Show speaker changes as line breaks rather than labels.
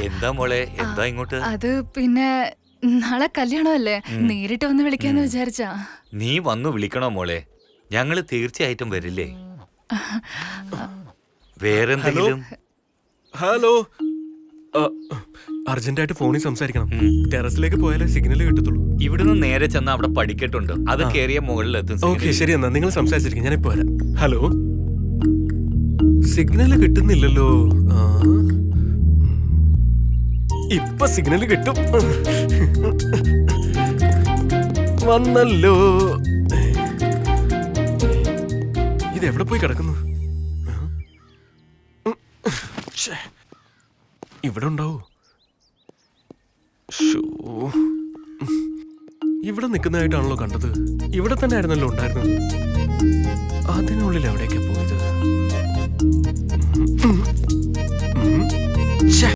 എന്താ മോളെ, എന്താ ഇങ്ങോട്ട്?
അത് പിന്നെ നാളെ കല്യാണമല്ലേ, നേരിട്ട് വന്ന് വിളിക്കാന്ന് വിചാരിച്ചാ.
നീ വന്നു വിളിക്കണോ മോളെ? ഞങ്ങള് തീർച്ചയായിട്ടും വരില്ലേ. വേറെന്തെങ്കിലും?
ഹലോ, അർജന്റായിട്ട് ഫോണിൽ സംസാരിക്കണം. ടെറസിലേക്ക് പോയാലേ സിഗ്നൽ കിട്ടത്തുള്ളൂ.
ഇവിടുന്ന് നേരെ ചെന്ന അവിടെ പഠിക്കട്ടുണ്ട്, അത് കേറിയ മുകളിലെത്തും.
ഓക്കെ, ശരി എന്നാ നിങ്ങൾ സംസാരിച്ചിരിക്കും, ഞാനിപ്പോ വരാം. ഹലോ, സിഗ്നല് കിട്ടുന്നില്ലല്ലോ. ഇപ്പൊ സിഗ്നല് കിട്ടും. വന്നല്ലോ. ഇതെവിടെ പോയി കിടക്കുന്നു? ഇവിടെ ഉണ്ടാവോ? ഇവിടെ നിൽക്കുന്നതായിട്ടാണല്ലോ കണ്ടത്. ഇവിടെ തന്നെ ആയിരുന്നല്ലോ ഉണ്ടായിരുന്നത്. അതിനുള്ളിൽ എവിടേക്കാ പോയത്?